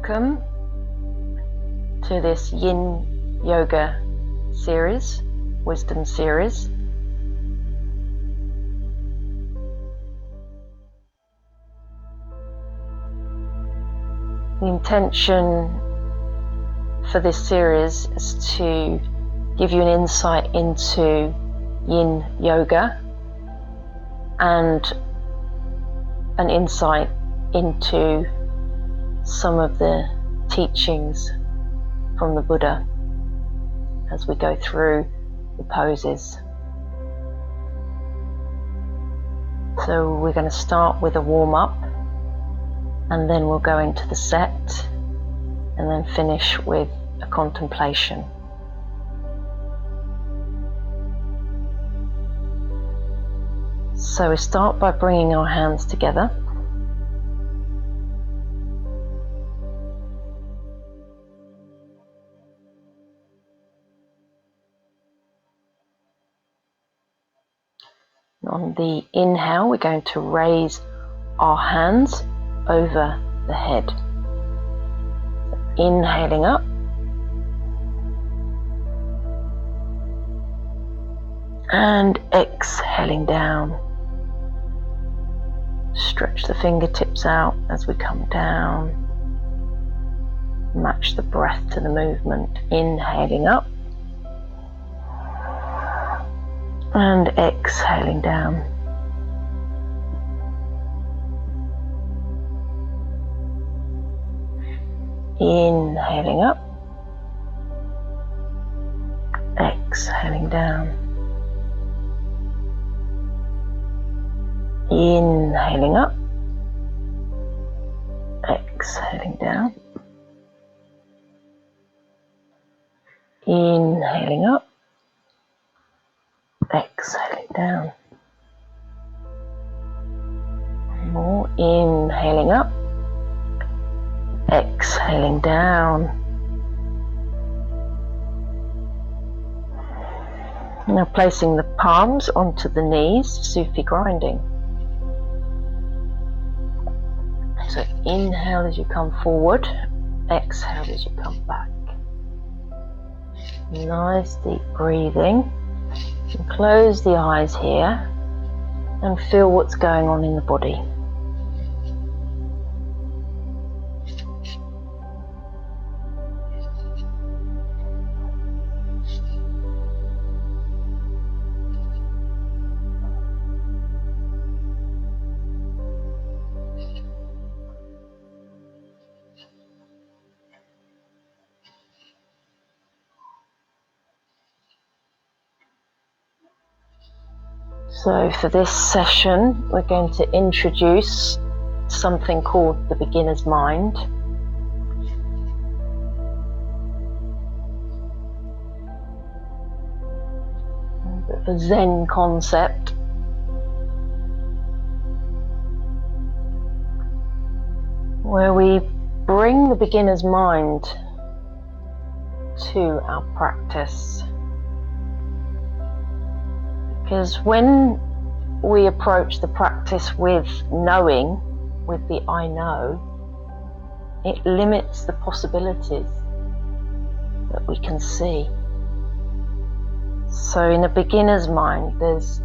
Welcome to this Yin Yoga series, Wisdom series. The intention for this series is to give you an insight into Yin Yoga and an insight into some of the teachings from the Buddha as we go through the poses. So we're going to start with a warm-up, and then we'll go into the set, and then finish with a contemplation. So we start by bringing our hands together. On the inhale, we're going to raise our hands over the head. Inhaling up. And exhaling down. Stretch the fingertips out as we come down. Match the breath to the movement. Inhaling up. And exhaling down. Inhaling up. Exhaling down. Inhaling up. Exhaling down. Inhaling up. Exhaling down. More. Inhaling up. Exhaling down. Now placing the palms onto the knees, Sufi grinding. So inhale as you come forward, exhale as you come back. Nice deep breathing. And close the eyes here and feel what's going on in the body. So for this session, we're going to introduce something called the beginner's mind. A Zen concept. Where we bring the beginner's mind to our practice. Because when we approach the practice with knowing, with the I know, it limits the possibilities that we can see. So in a beginner's mind, there's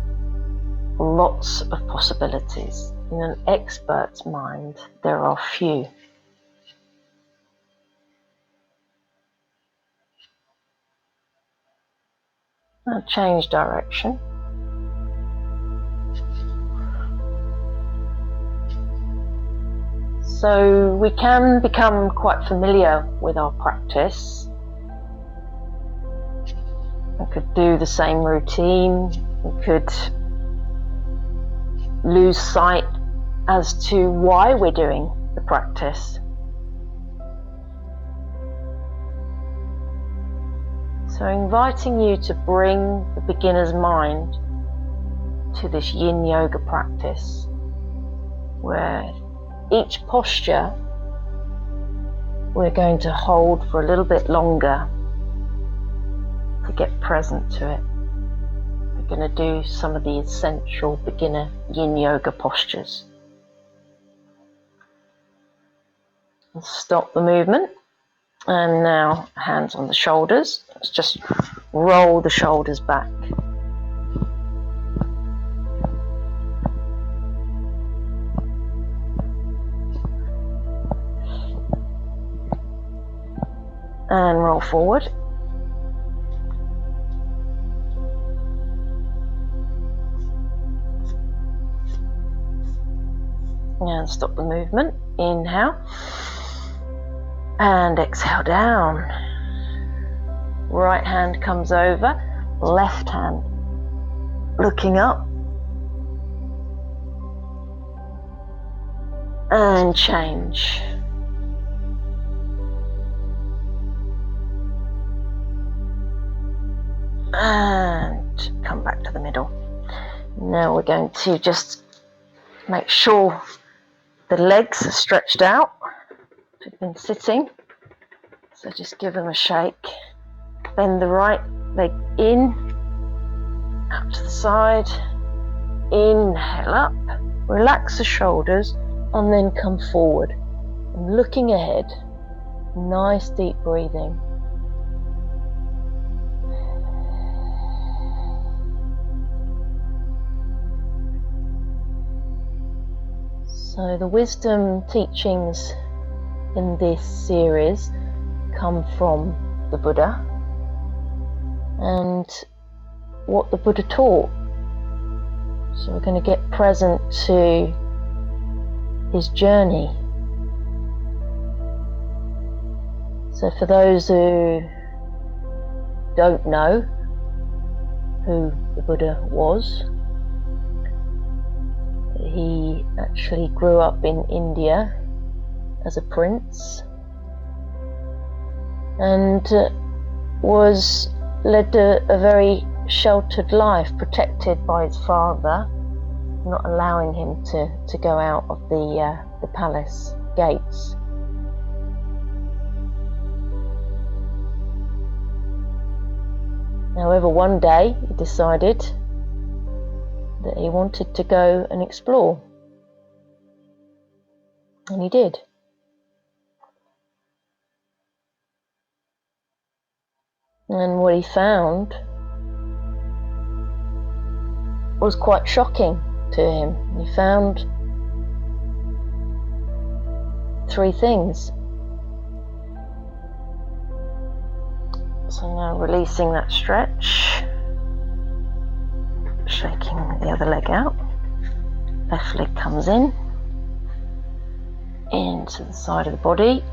lots of possibilities. In an expert's mind, there are few. I'll change direction. So we can become quite familiar with our practice. We could do the same routine. We could lose sight as to why we're doing the practice. So inviting you to bring the beginner's mind to this Yin Yoga practice, where each posture we're going to hold for a little bit longer to get present to it. We're going to do some of the essential beginner Yin Yoga postures. Stop the movement. And now hands on the shoulders. Let's just roll the shoulders back. And roll forward. And stop the movement. Inhale. And exhale down. Right hand comes over. Left hand looking up. And change. And come back to the middle. Now we're going to just make sure the legs are stretched out. We've been sitting, so just give them a shake. Bend the right leg in, out to the side. Inhale up, relax the shoulders, and then come forward. And looking ahead, nice deep breathing. So the wisdom teachings in this series come from the Buddha and what the Buddha taught. So we're going to get present to his journey. So for those who don't know who the Buddha was, he actually grew up in India as a prince and was led a very sheltered life, protected by his father, not allowing him to go out of the palace gates. However, one day he decided that he wanted to go and explore, and he did. And what he found was quite shocking to him. He found 3 things. So now releasing that stretch, shaking the other leg out. Left leg comes in, into the side of the body.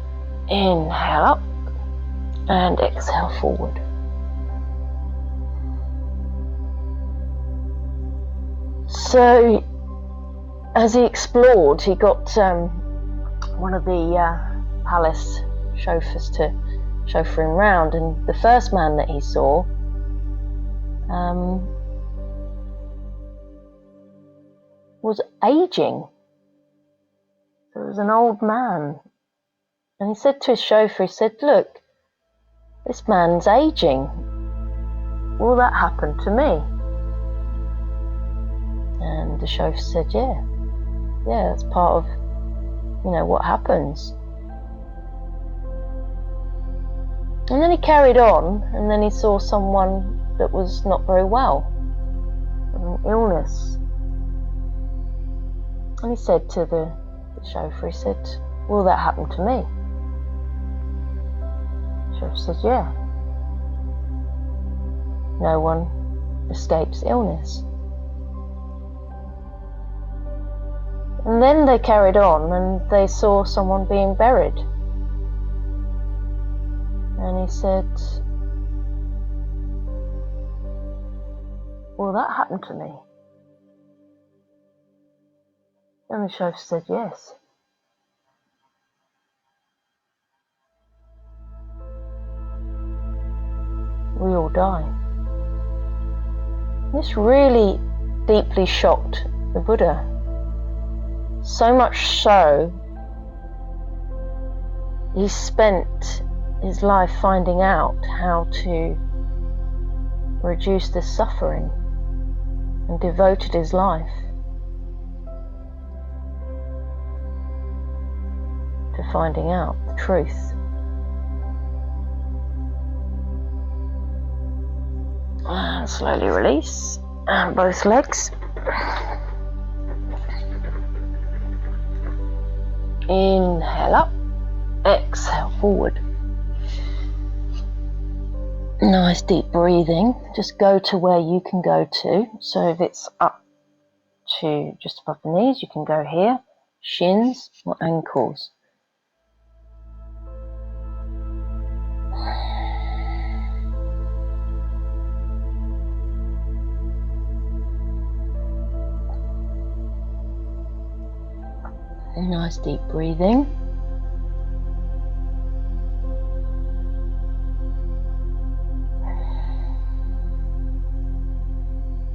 Inhale up and exhale forward. So as he explored, he got one of the palace chauffeurs to chauffeur him round, and the first man that he saw was aging. So it was an old man, and he said to his chauffeur, he said, "Look, this man's aging. Will that happen to me?" And the chauffeur said, yeah, that's part of, what happens. And then he carried on, and then he saw someone that was not very well, with an illness. And he said to the chauffeur, he said, "Will that happen to me?" The chauffeur said, yeah. No one escapes illness. And then they carried on, and they saw someone being buried. And he said, "Will that happen to me?" And the chauffeur said, yes. We all die. This really deeply shocked the Buddha. So much so, he spent his life finding out how to reduce the suffering and devoted his life to finding out the truth. And slowly release, and both legs. Inhale up, exhale forward. Nice deep breathing. Just go to where you can go to. So if it's up to just above the knees, you can go here, shins or ankles. Nice deep breathing.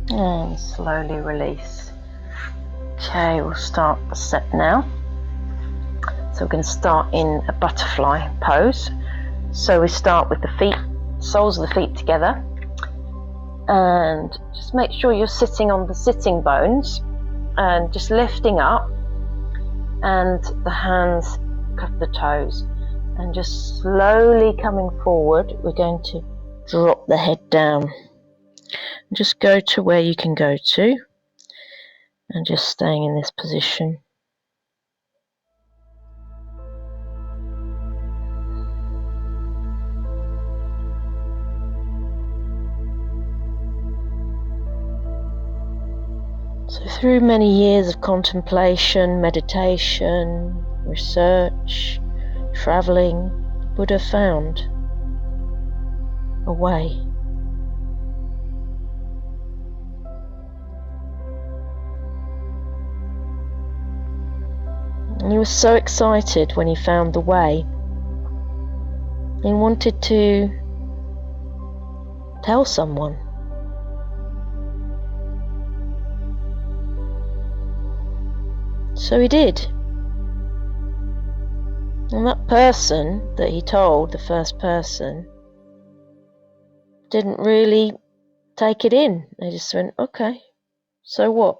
And slowly release. Okay, we'll start the set now. So we're going to start in a butterfly pose. So we start with the feet, soles of the feet together. And just make sure you're sitting on the sitting bones and just lifting up. And the hands cup the toes. And just slowly coming forward, we're going to drop the head down. Just go to where you can go to, and just staying in this position. So through many years of contemplation, meditation, research, travelling, the Buddha found a way. And he was so excited when he found the way. He wanted to tell someone. So he did. And that person that he told, the first person, didn't really take it in. They just went, okay, so what?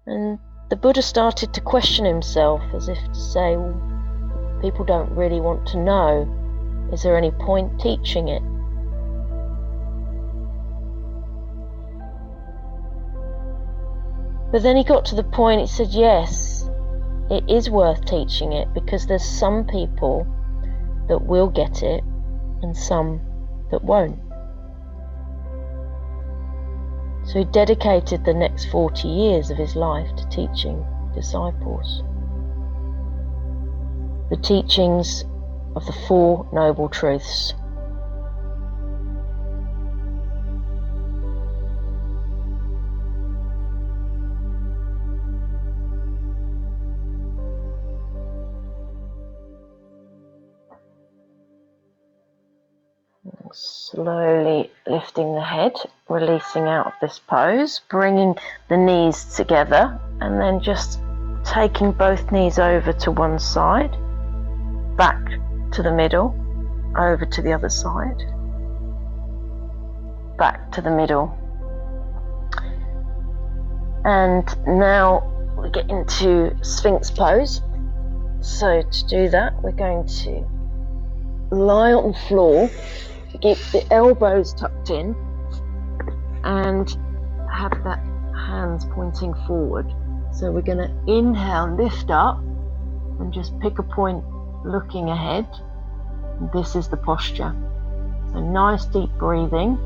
And the Buddha started to question himself, as if to say, well, people don't really want to know. Is there any point teaching it? But then he got to the point, he said, yes, it is worth teaching it, because there's some people that will get it and some that won't. So he dedicated the next 40 years of his life to teaching disciples the teachings of the Four Noble Truths. Slowly lifting the head, releasing out of this pose, bringing the knees together, and then just taking both knees over to one side, back to the middle, over to the other side, back to the middle. And now we get into Sphinx Pose. So to do that, we're going to lie on the floor, keep the elbows tucked in, and have that hands pointing forward. So we're going to inhale, lift up, and just pick a point looking ahead. And this is the posture. So nice deep breathing.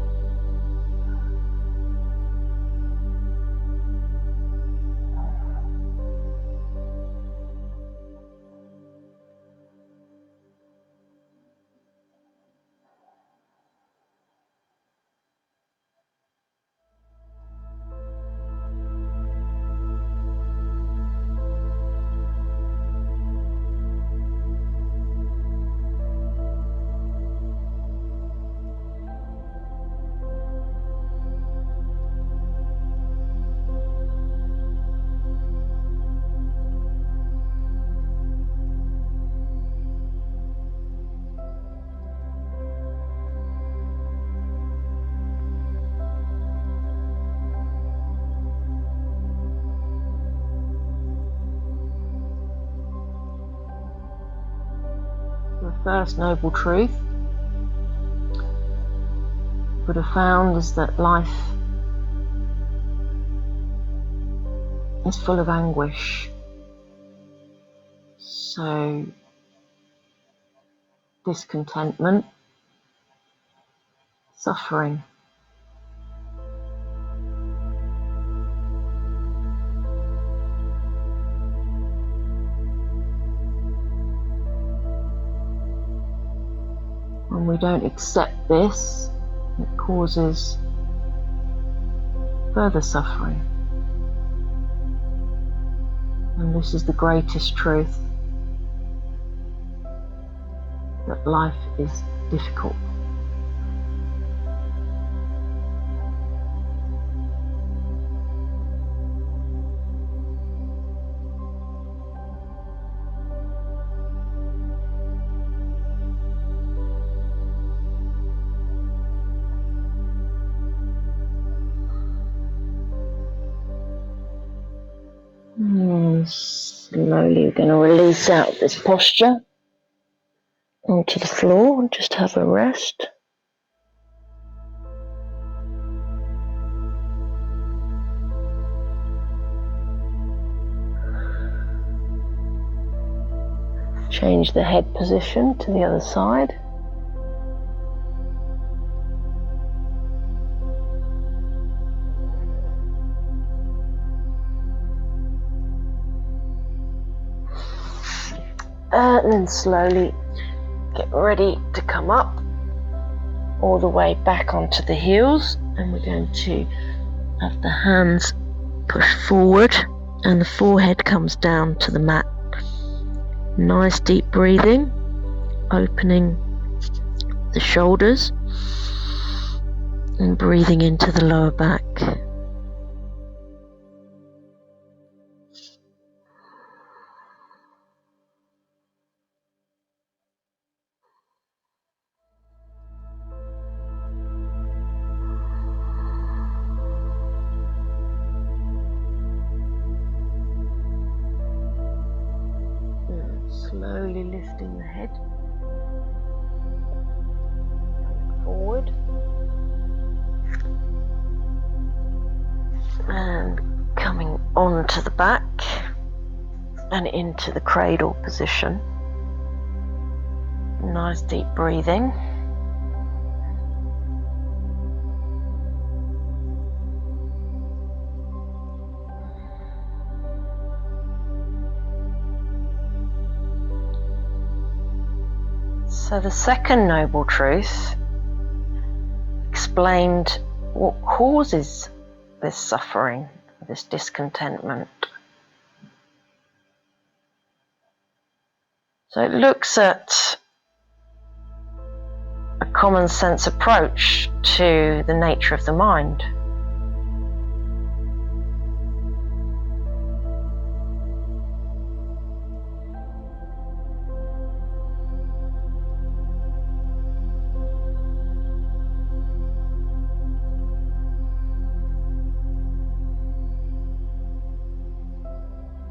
first noble truth Buddha found is that life is full of anguish. So discontentment, suffering. When we don't accept this, it causes further suffering. And this is the greatest truth, that life is difficult. Slowly we're going to release out this posture onto the floor and just have a rest. Change the head position to the other side. And then slowly get ready to come up all the way back onto the heels, and we're going to have the hands push forward and the forehead comes down to the mat. Nice deep breathing, opening the shoulders and breathing into the lower back. Slowly lifting the head forward and coming onto the back and into the cradle position. Nice deep breathing. So the second noble truth explained what causes this suffering, this discontentment. So it looks at a common sense approach to the nature of the mind.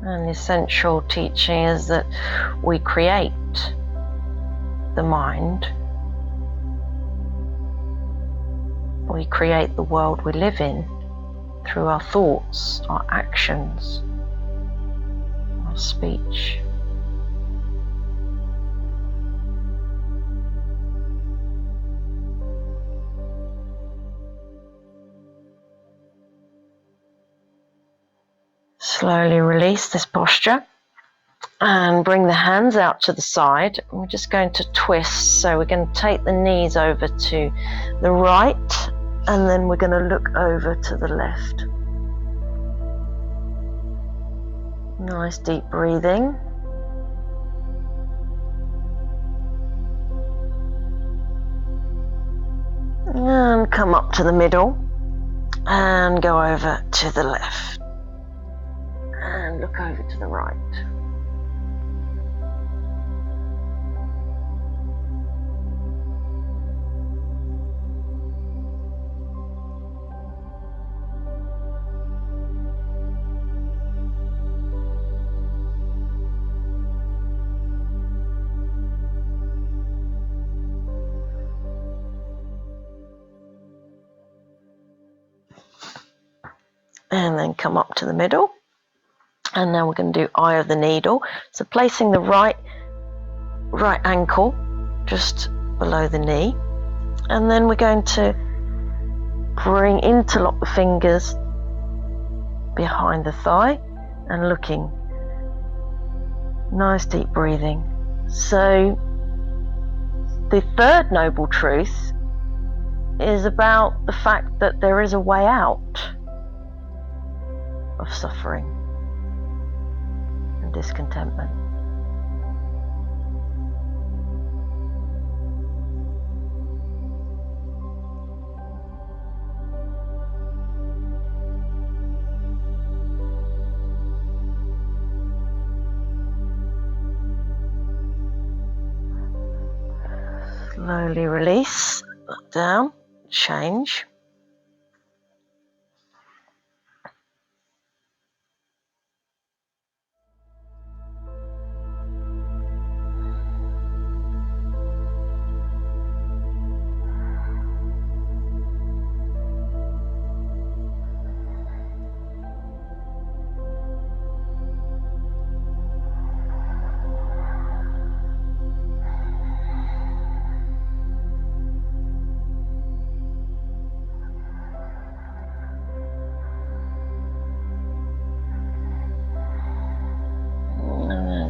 And the essential teaching is that we create the mind. We create the world we live in through our thoughts, our actions, our speech. Slowly release this posture and bring the hands out to the side. We're just going to twist, so we're going to take the knees over to the right and then we're going to look over to the left. Nice deep breathing. And come up to the middle and go over to the left. And look over to the right. and then come up to the middle. And now we're going to do eye of the needle. So placing the right ankle just below the knee, and then we're going to interlock the fingers behind the thigh and looking. Nice deep breathing. So the third noble truth is about the fact that there is a way out of suffering and discontentment. Slowly release that down, change.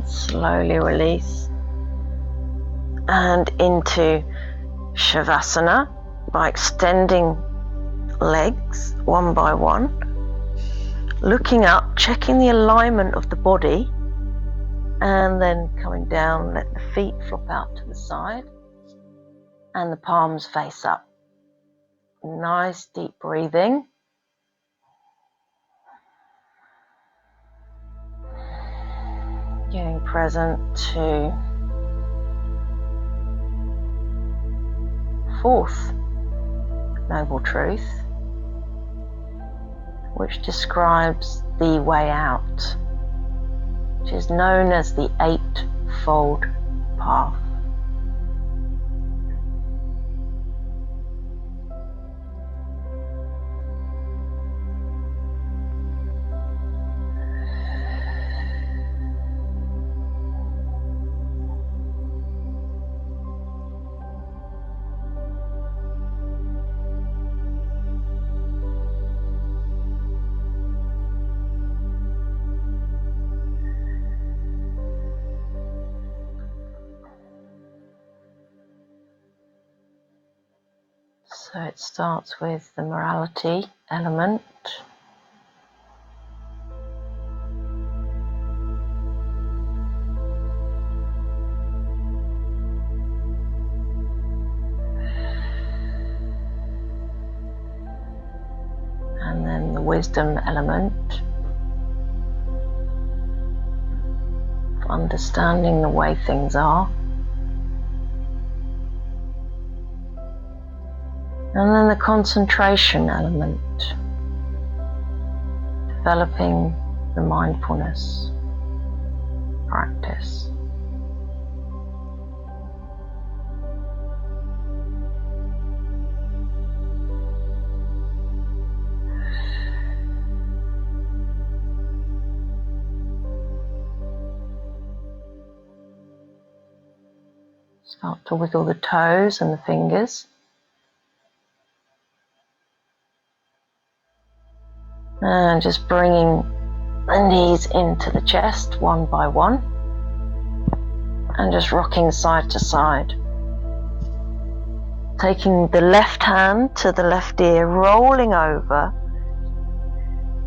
Slowly release and into Shavasana by extending legs one by one, looking up, checking the alignment of the body, and then coming down, let the feet flop out to the side and the palms face up. Nice deep breathing. Getting present to fourth noble truth, which describes the way out, which is known as the Eightfold Path. So it starts with the morality element. And then the wisdom element. Understanding the way things are. And then the concentration element, developing the mindfulness practice. Start to wiggle the toes and the fingers. And just bringing the knees into the chest one by one and just rocking side to side. Taking the left hand to the left ear, rolling over,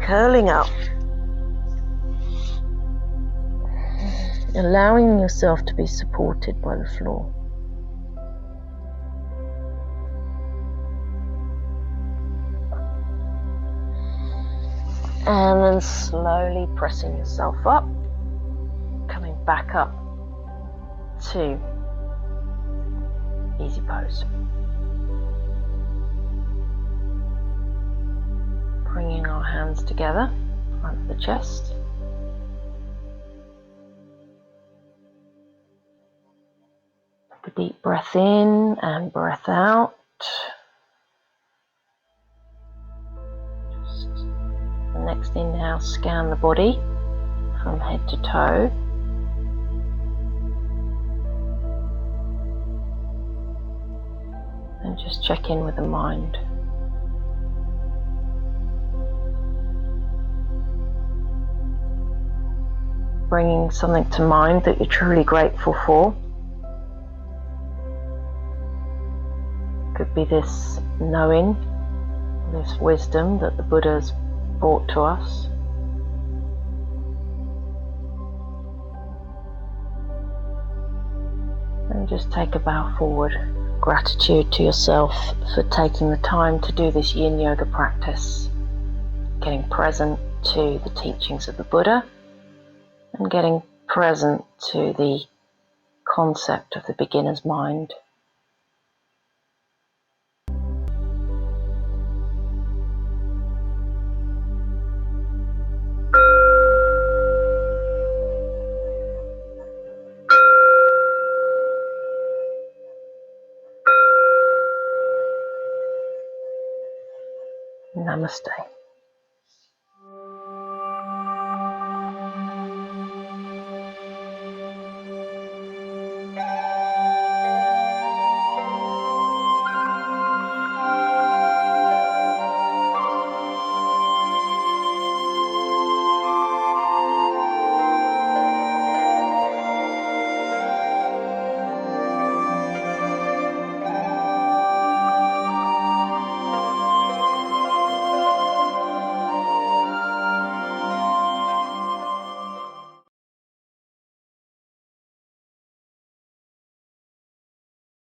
curling up, allowing yourself to be supported by the floor. And then slowly pressing yourself up, coming back up to easy pose. Bringing our hands together, front of the chest. Take a deep breath in and breath out. Next inhale, scan the body from head to toe. And just check in with the mind. Bringing something to mind that you're truly grateful for. Could be this knowing, this wisdom that the Buddha's brought to us. And just take a bow forward. Gratitude to yourself for taking the time to do this yin yoga practice. Getting present to the teachings of the Buddha and getting present to the concept of the beginner's mind. Namaste.